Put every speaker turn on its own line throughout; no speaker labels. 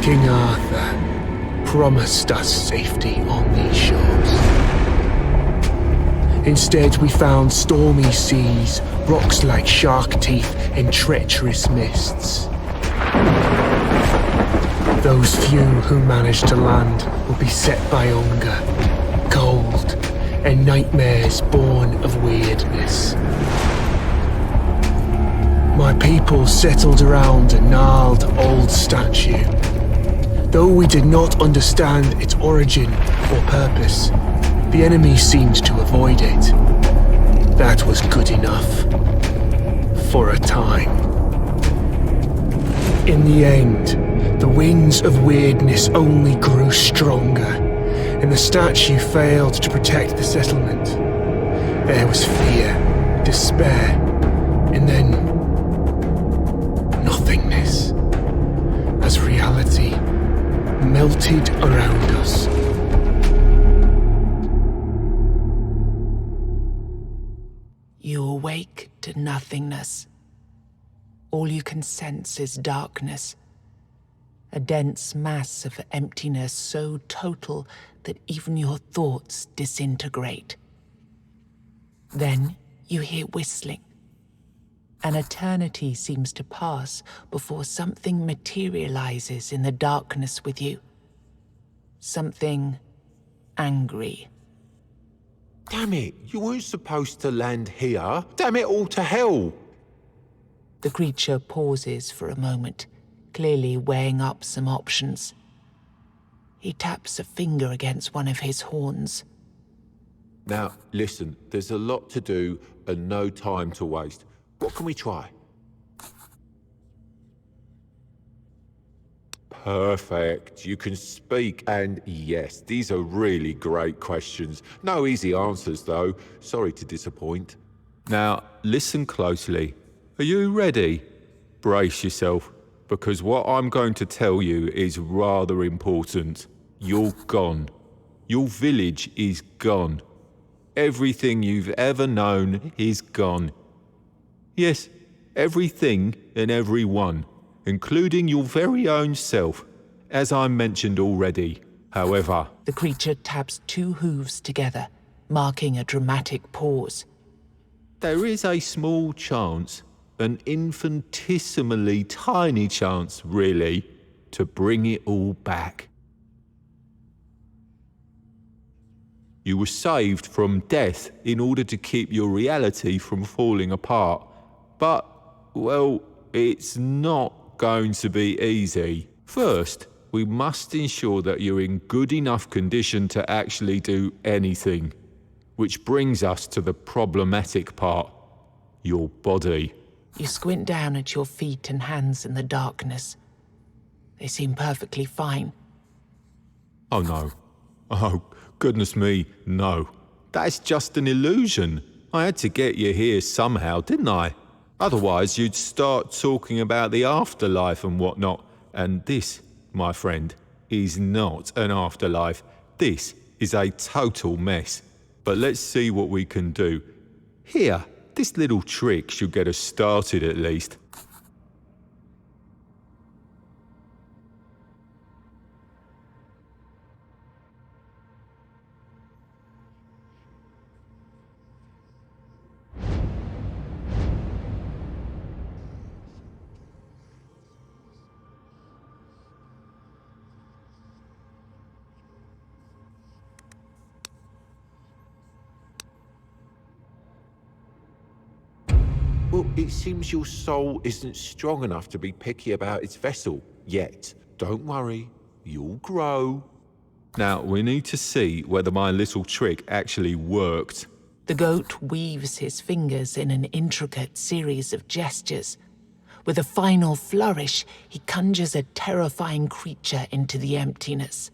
King Arthur promised us safety on these shores. Instead, we found stormy seas, rocks like shark teeth, and treacherous mists. Those few who manage to land will be set by hunger, cold, and nightmares born of weirdness. My people settled around a gnarled old statue. Though we did not understand its origin or purpose, the enemy seemed to avoid it. That was good enough. For a time. In the end, the winds of weirdness only grew stronger, and the statue failed to protect the settlement. There was fear, despair, and then nothingness, as reality melted around us.
You awake to nothingness. All you can sense is darkness. A dense mass of emptiness so total that even your thoughts disintegrate. Then you hear whistling. An eternity seems to pass before something materializes in the darkness with you. Something angry.
Damn it, you weren't supposed to land here. Damn it all to hell.
The creature pauses for a moment, clearly weighing up some options. He taps a finger against one of his horns.
Now, listen, there's a lot to do and no time to waste. What can we try? Perfect. You can speak, and yes, these are really great questions. No easy answers, though. Sorry to disappoint. Now, listen closely. Are you ready? Brace yourself, because what I'm going to tell you is rather important. You're gone. Your village is gone. Everything you've ever known is gone. Yes, everything and everyone, including your very own self, as I mentioned already. However,
the creature taps two hooves together, marking a dramatic pause.
There is a small chance, an infinitesimally tiny chance, really, to bring it all back. You were saved from death in order to keep your reality from falling apart. But, well, it's not going to be easy. First, we must ensure that you're in good enough condition to actually do anything. Which brings us to the problematic part. Your body.
You squint down at your feet and hands in the darkness. They seem perfectly fine.
Oh no. Oh, goodness me, no. That's just an illusion. I had to get you here somehow, didn't I? Otherwise, you'd start talking about the afterlife and whatnot. And this, my friend, is not an afterlife. This is a total mess. But let's see what we can do. Here, this little trick should get us started at least. Well, it seems your soul isn't strong enough to be picky about its vessel yet. Don't worry, you'll grow. Now, we need to see whether my little trick actually worked.
The goat weaves his fingers in an intricate series of gestures. With a final flourish, he conjures a terrifying creature into the emptiness.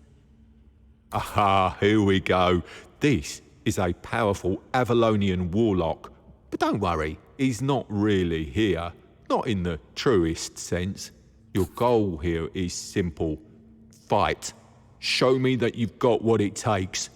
Aha, here we go. This is a powerful Avalonian warlock. But don't worry, he's not really here. Not in the truest sense. Your goal here is simple. Fight. Show me that you've got what it takes.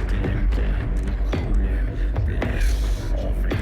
Glemte vi kulde, blæs og vind.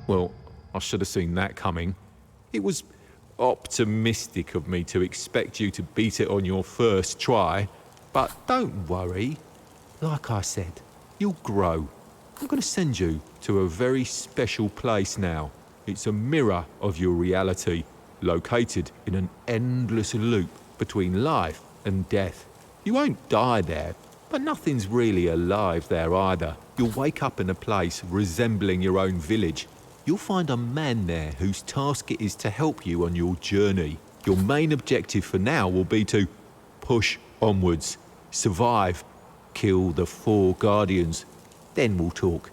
Well, I should have seen that coming. It was optimistic of me to expect you to beat it on your first try. But don't worry. Like I said, you'll grow. I'm going to send you to a very special place now. It's a mirror of your reality, located in an endless loop between life and death. You won't die there, but nothing's really alive there either. You'll wake up in a place resembling your own village. You'll find a man there whose task it is to help you on your journey. Your main objective for now will be to push onwards, survive, kill the 4 Guardians. Then we'll talk.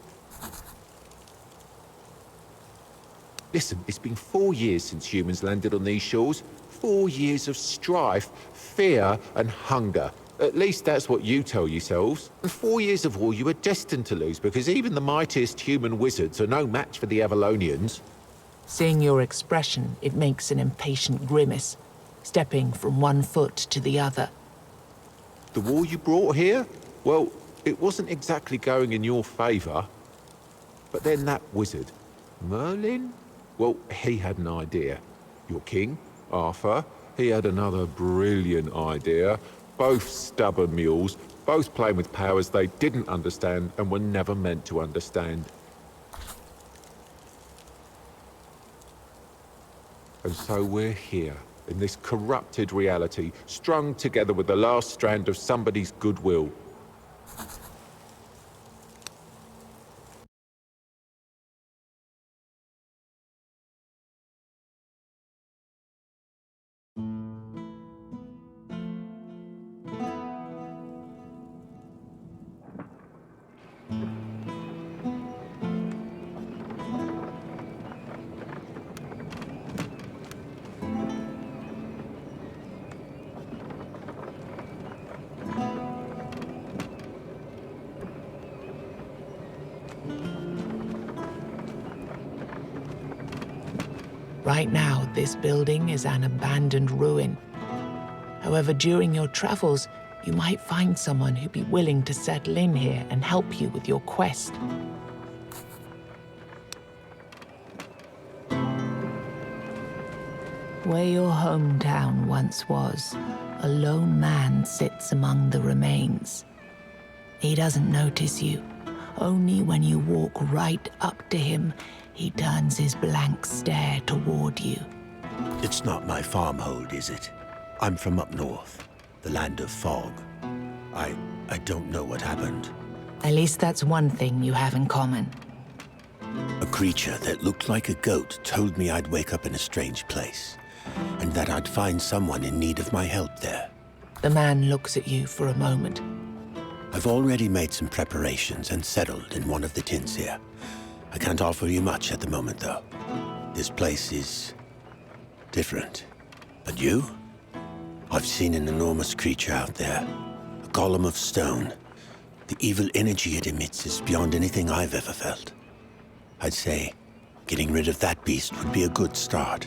Listen, it's been 4 years since humans landed on these shores. 4 years of strife, fear and hunger. At least that's what you tell yourselves. And 4 years of war you were destined to lose, because even the mightiest human wizards are no match for the Avalonians.
Seeing your expression, it makes an impatient grimace, stepping from one foot to the other.
The war you brought here? Well, it wasn't exactly going in your favor. But then that wizard, Merlin? Well, he had an idea. Your king, Arthur, he had another brilliant idea. Both stubborn mules, both playing with powers they didn't understand and were never meant to understand. And so we're here, in this corrupted reality, strung together with the last strand of somebody's goodwill.
Right now, this building is an abandoned ruin. However, during your travels, you might find someone who'd be willing to settle in here and help you with your quest. Where your hometown once was, a lone man sits among the remains. He doesn't notice you. Only when you walk right up to him, he turns his blank stare toward you.
It's not my farmhold, is it? I'm from up north, the land of fog. I don't know what happened.
At least that's one thing you have in common.
A creature that looked like a goat told me I'd wake up in a strange place, and that I'd find someone in need of my help there.
The man looks at you for a moment.
I've already made some preparations and settled in one of the tents here. I can't offer you much at the moment, though. This place is different. But you? I've seen an enormous creature out there. A golem of stone. The evil energy it emits is beyond anything I've ever felt. I'd say getting rid of that beast would be a good start.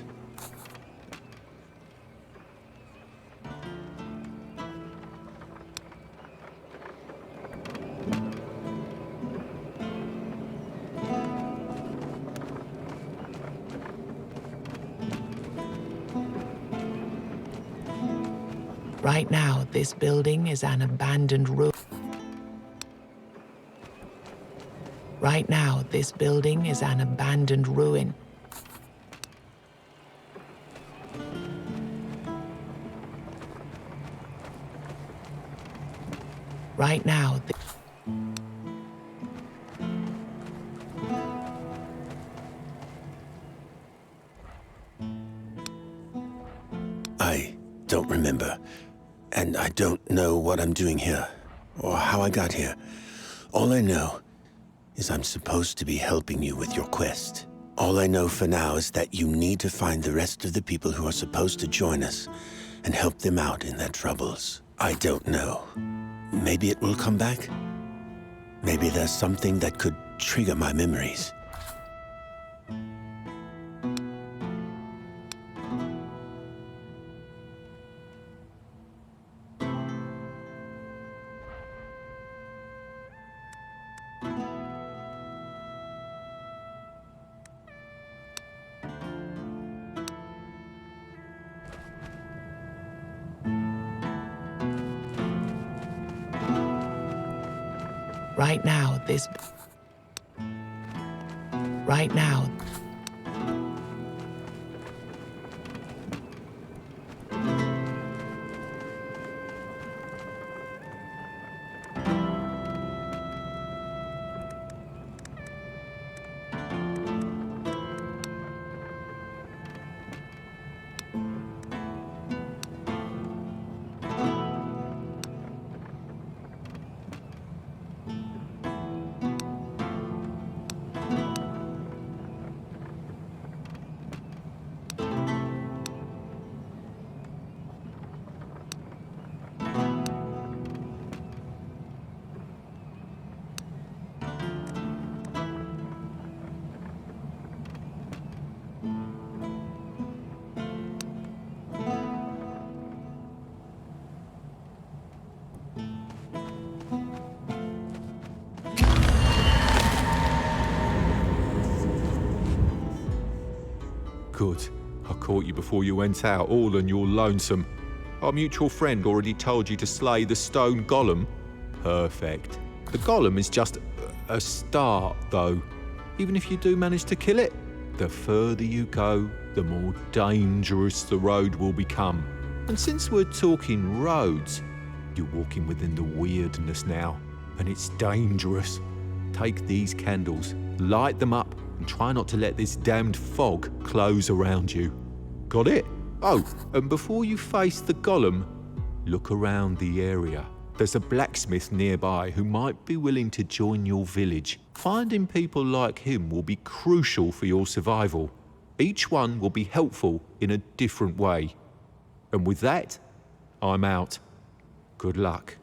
Right now, this building is an abandoned ruin. Right now, this building is an abandoned ruin. Right now,
I don't remember. And I don't know what I'm doing here, or how I got here. All I know is I'm supposed to be helping you with your quest. All I know for now is that you need to find the rest of the people who are supposed to join us and help them out in their troubles. I don't know. Maybe it will come back? Maybe there's something that could trigger my memories.
Right now,
Good. I caught you before you went out, all on your lonesome. Our mutual friend already told you to slay the stone golem. Perfect. The golem is just a start, though. Even if you do manage to kill it, the further you go, the more dangerous the road will become. And since we're talking roads, you're walking within the weirdness now, and it's dangerous. Take these candles, light them up, and try not to let this damned fog close around you. Got it? Oh, and before you face the golem, look around the area. There's a blacksmith nearby who might be willing to join your village. Finding people like him will be crucial for your survival. Each one will be helpful in a different way. And with that, I'm out. Good luck.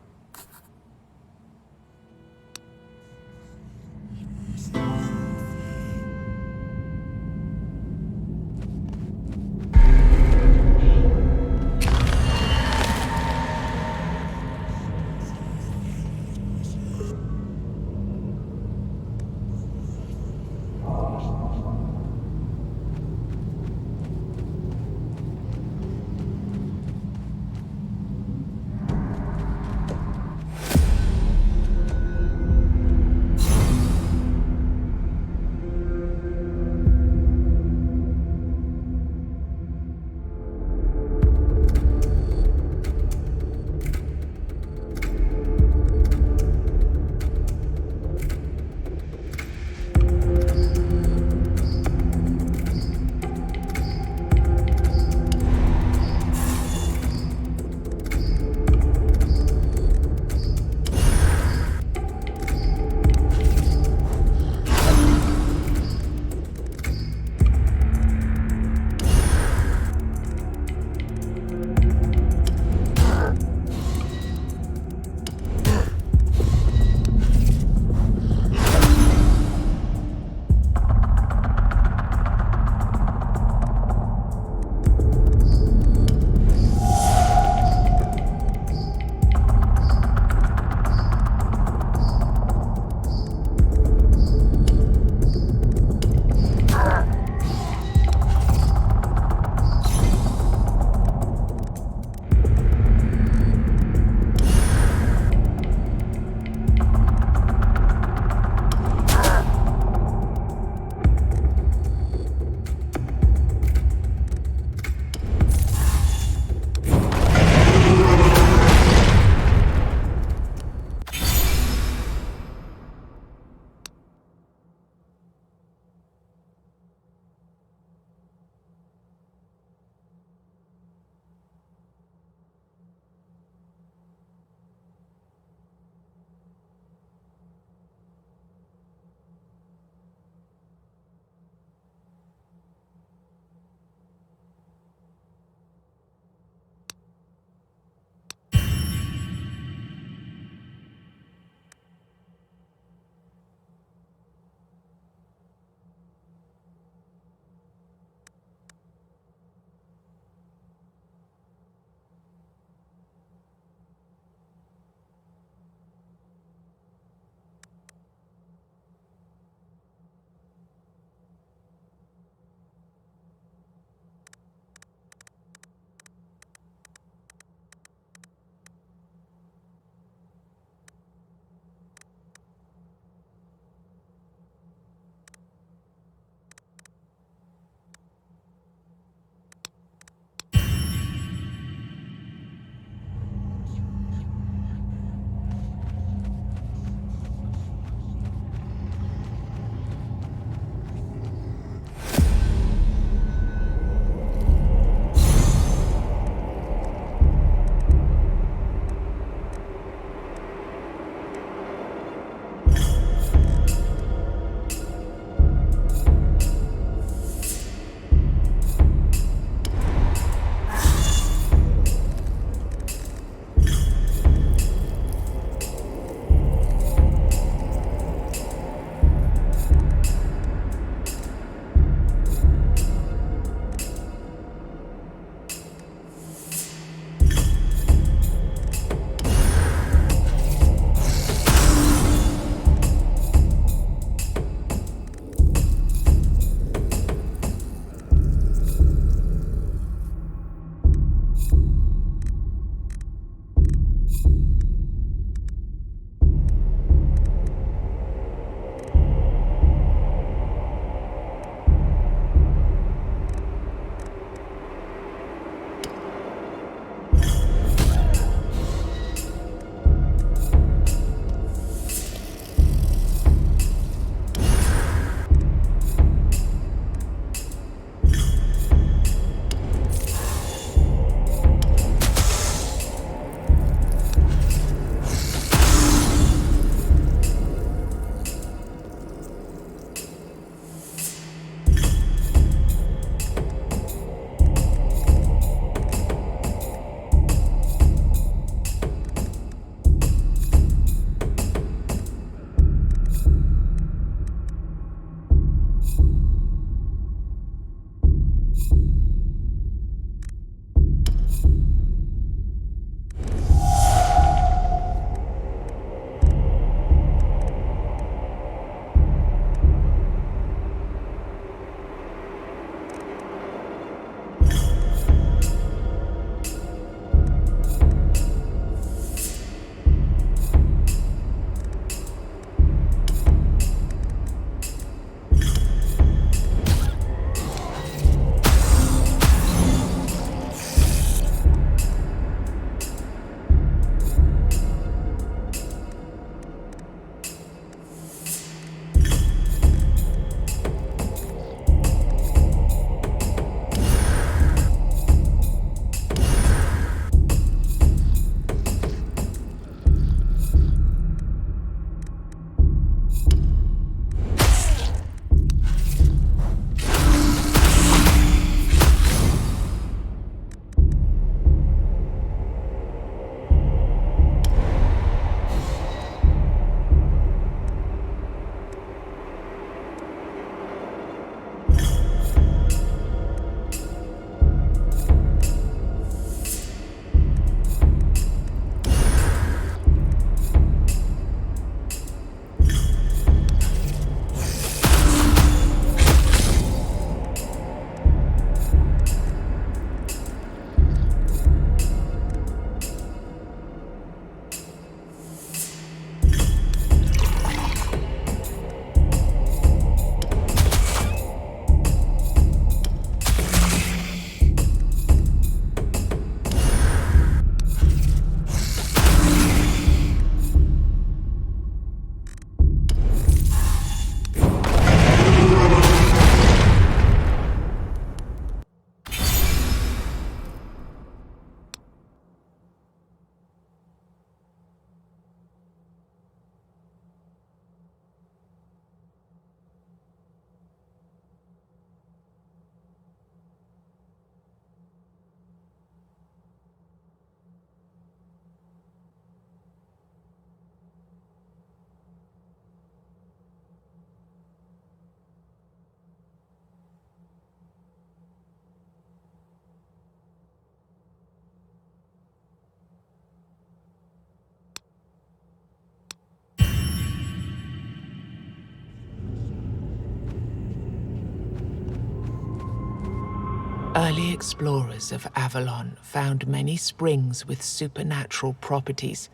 Early explorers of Avalon found many springs with supernatural properties,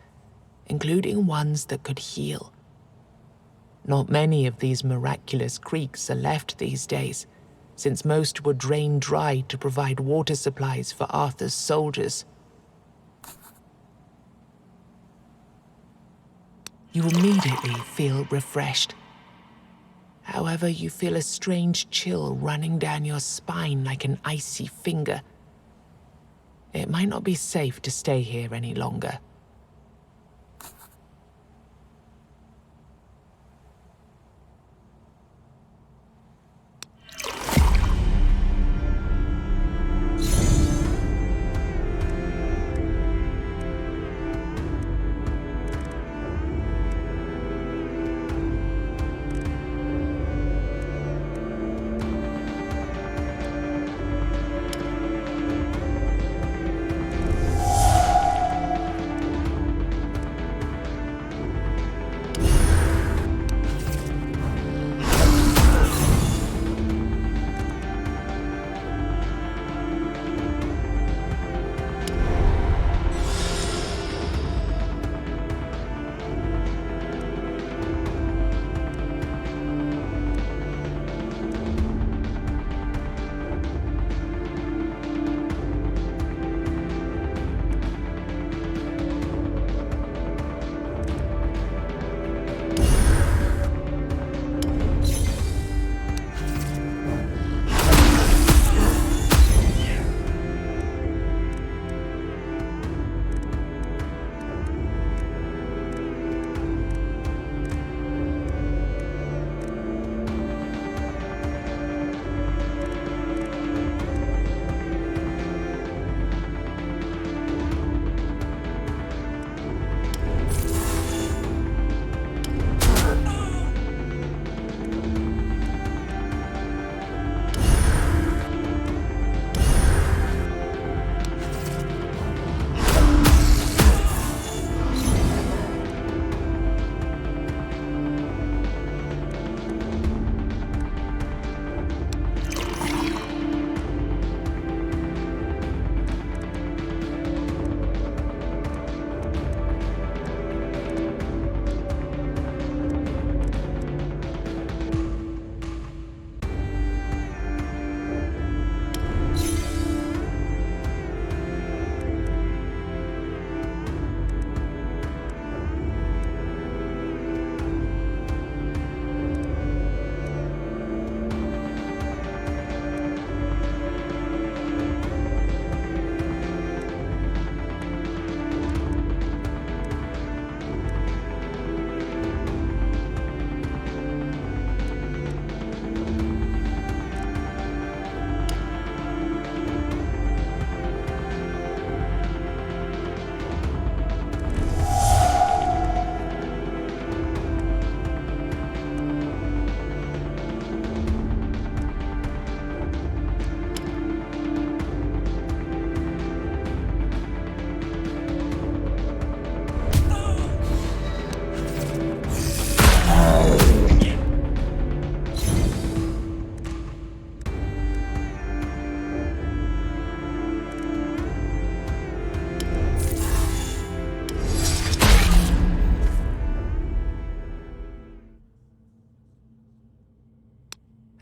including ones that could heal. Not many of these miraculous creeks are left these days, since most were drained dry to provide water supplies for Arthur's soldiers. You immediately feel refreshed. However, you feel a strange chill running down your spine like an icy finger. It might not be safe to stay here any longer.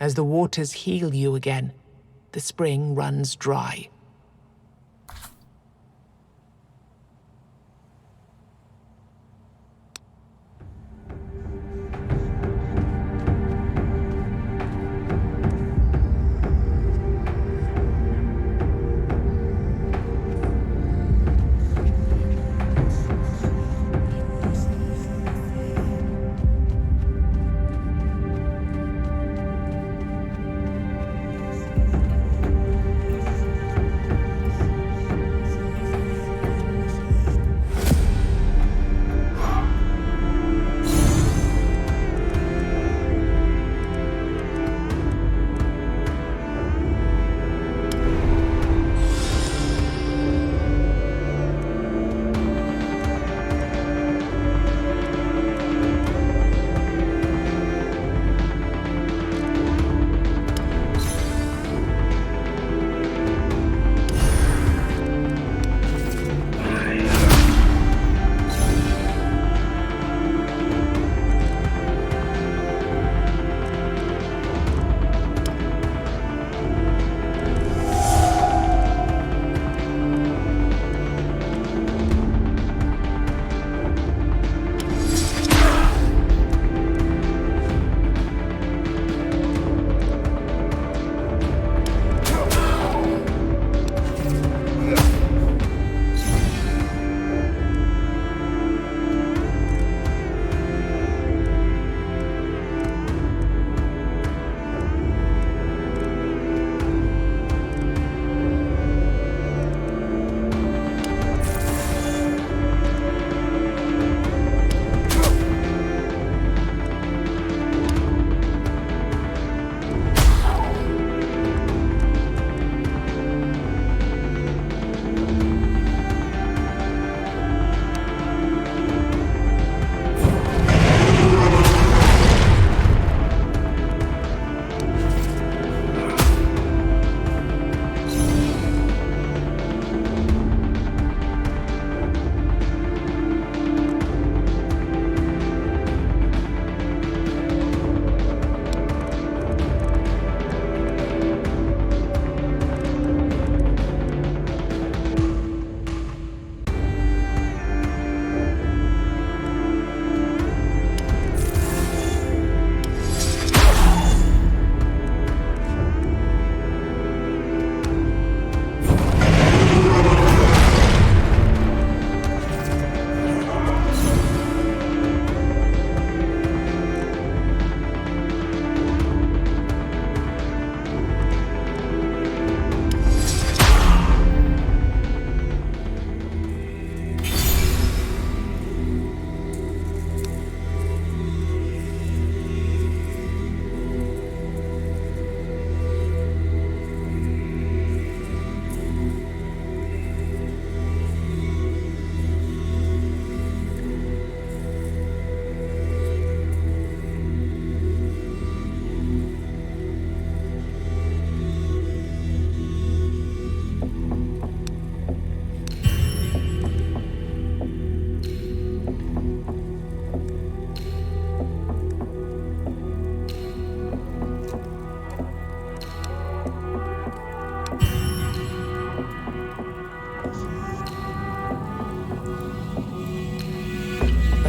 As the waters heal you again, the spring runs dry.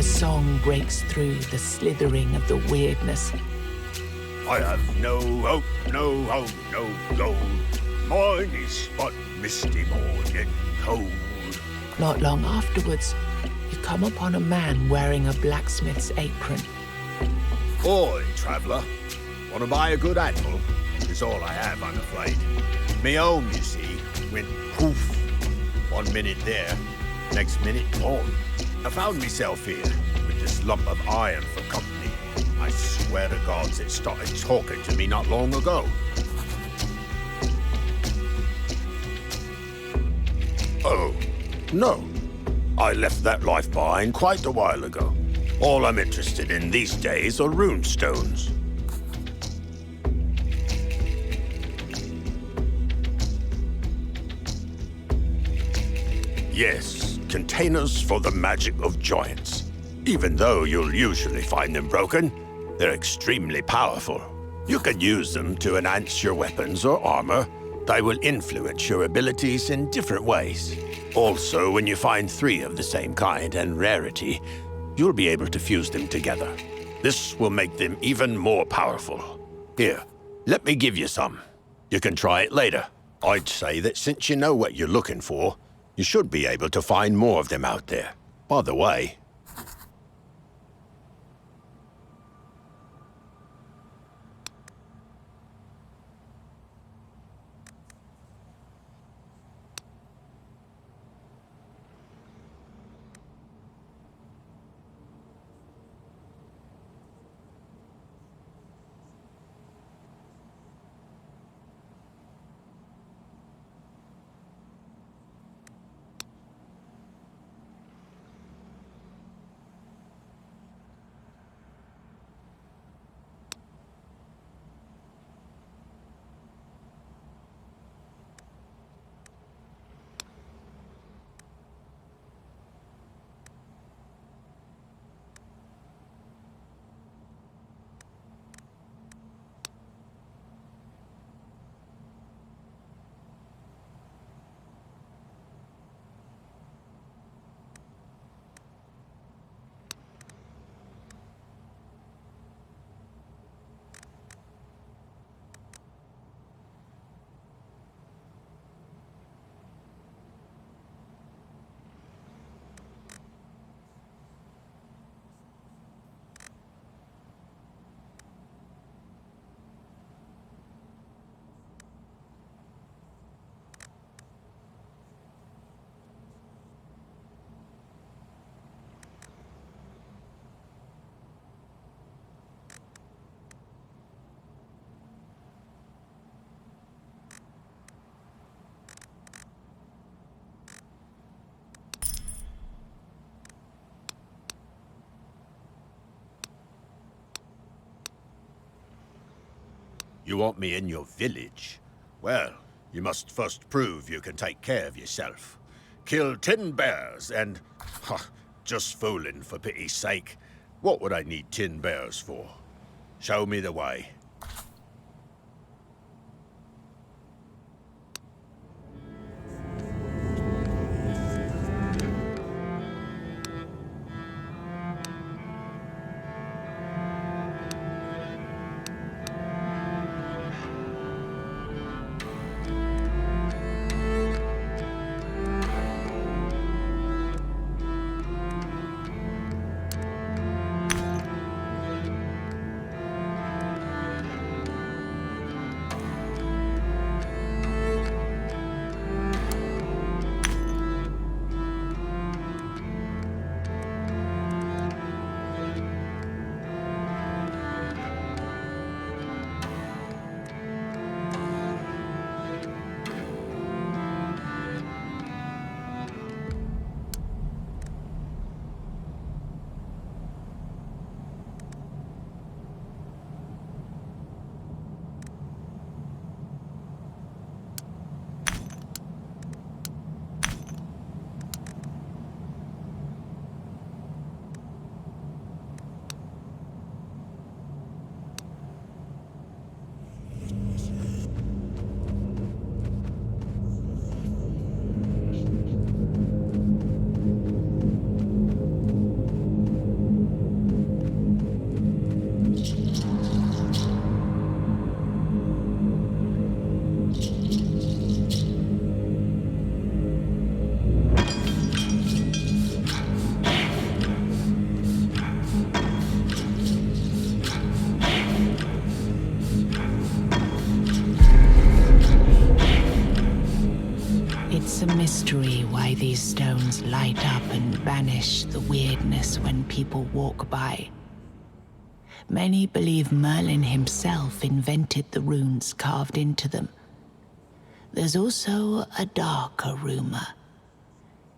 song breaks through the slithering of the weirdness.
I have no hope, no home, no gold. Mine is but misty morning cold.
Not long afterwards, you come upon a man wearing a blacksmith's apron.
Oi, traveller. Want to buy a good animal? Is all I have, I'm afraid. Me home, you see, went poof. 1 minute there, next minute gone. I found myself here with this lump of iron for company. I swear to gods it started talking to me not long ago. Oh, no. I left that life behind quite a while ago. All I'm interested in these days are runestones. Yes, containers for the magic of giants. Even though you'll usually find them broken, they're extremely powerful. You can use them to enhance your weapons or armor. They will influence your abilities in different ways. Also, when you find 3 of the same kind and rarity, you'll be able to fuse them together. This will make them even more powerful. Here, let me give you some. You can try it later. I'd say that since you know what you're looking for, you should be able to find more of them out there. By the way, you want me in your village? Well, you must first prove you can take care of yourself. Kill 10 bears and... just fooling, for pity's sake. What would I need 10 bears for? Show me the way.
why these stones light up and banish the weirdness when people walk by. Many believe Merlin himself invented the runes carved into them. There's also a darker rumor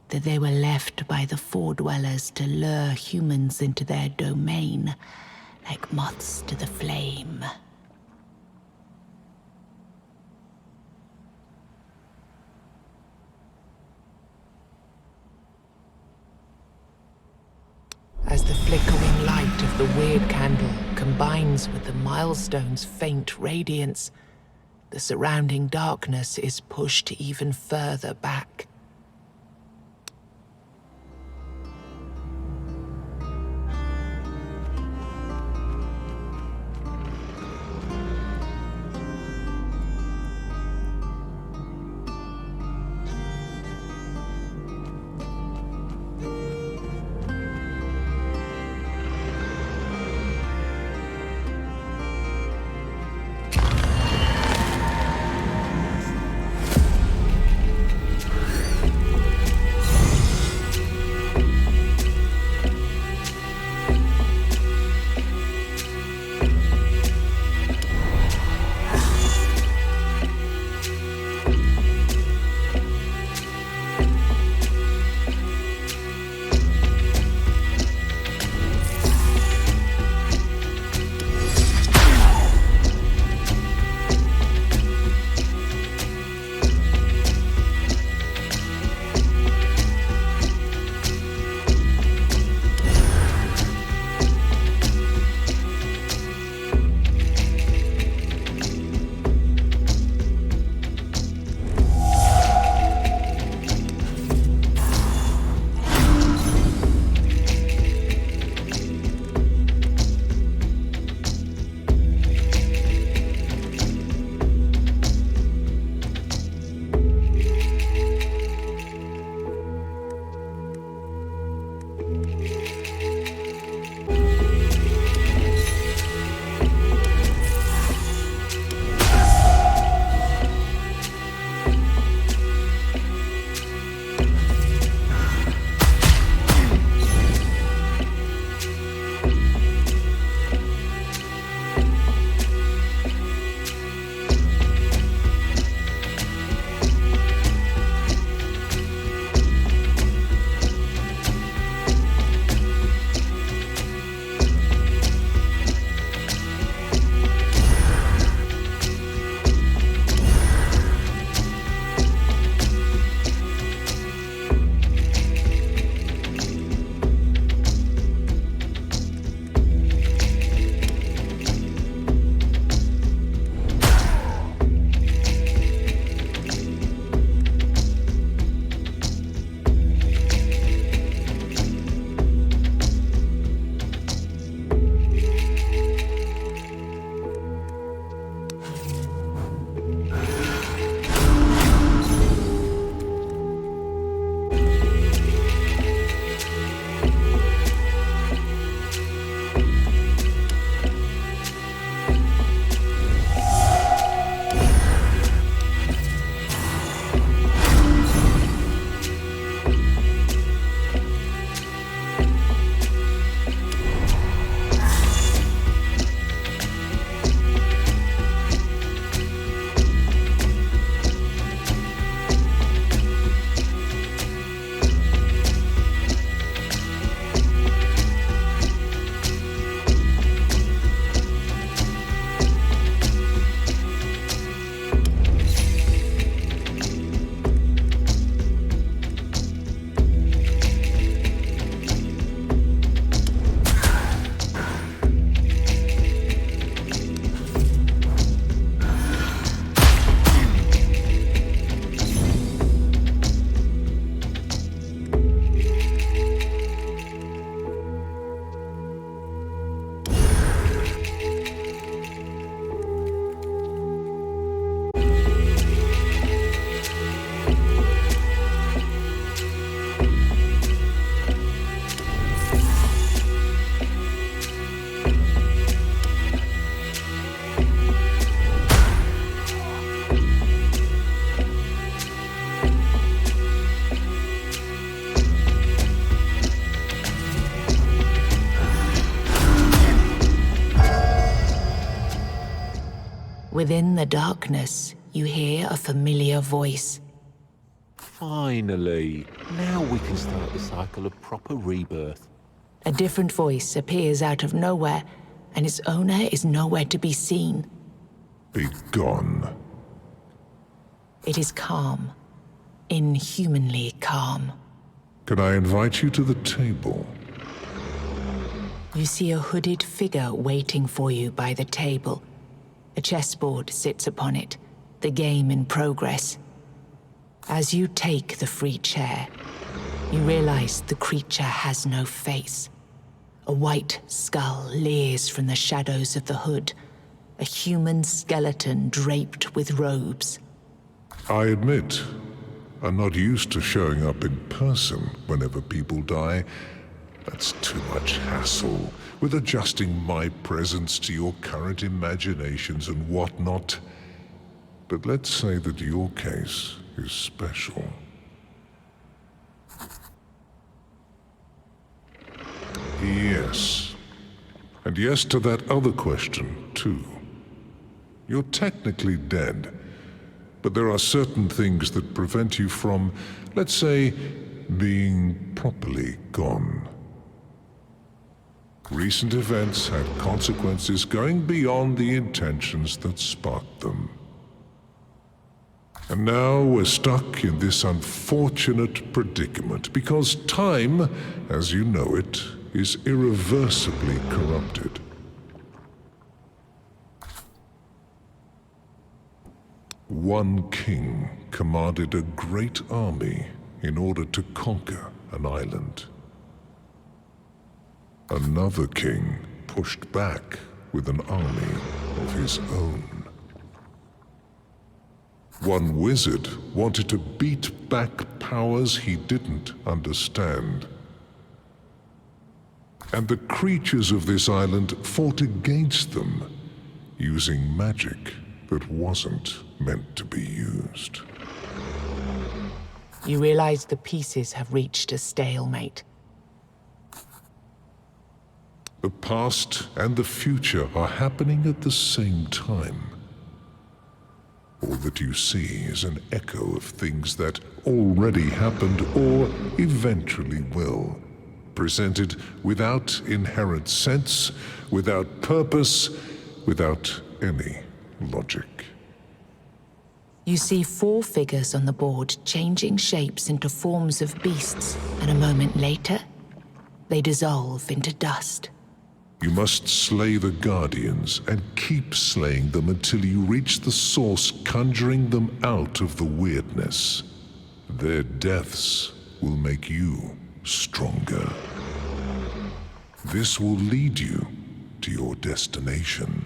that they were left by the Four-Dwellers to lure humans into their domain, like moths to the flame. As the flickering light of the weird candle combines with the milestone's faint radiance, the surrounding darkness is pushed even further back. Within the darkness, you hear a familiar voice.
Finally, now we can start the cycle of proper rebirth.
A different voice appears out of nowhere, and its owner is nowhere to be seen.
Be gone.
It is calm. Inhumanly calm.
Can I invite you to the table?
You see a hooded figure waiting for you by the table. A chessboard sits upon it, the game in progress. As you take the free chair, you realize the creature has no face. A white skull leers from the shadows of the hood, a human skeleton draped with robes.
I admit, I'm not used to showing up in person whenever people die. That's too much hassle with adjusting my presence to your current imaginations and whatnot. But let's say that your case is special. Yes. And yes to that other question, too. You're technically dead, but there are certain things that prevent you from, let's say, being properly gone. Recent events had consequences going beyond the intentions that sparked them. And now we're stuck in this unfortunate predicament because time, as you know it, is irreversibly corrupted. One king commanded a great army in order to conquer an island. Another king pushed back with an army of his own. One wizard wanted to beat back powers he didn't understand. And the creatures of this island fought against them, using magic that wasn't meant to be used.
You realize the pieces have reached a stalemate.
The past and the future are happening at the same time. All that you see is an echo of things that already happened or eventually will, presented without inherent sense, without purpose, without any logic.
You see 4 figures on the board changing shapes into forms of beasts, and a moment later, they dissolve into dust.
You must slay the Guardians and keep slaying them until you reach the source conjuring them out of the weirdness. Their deaths will make you stronger. This will lead you to your destination.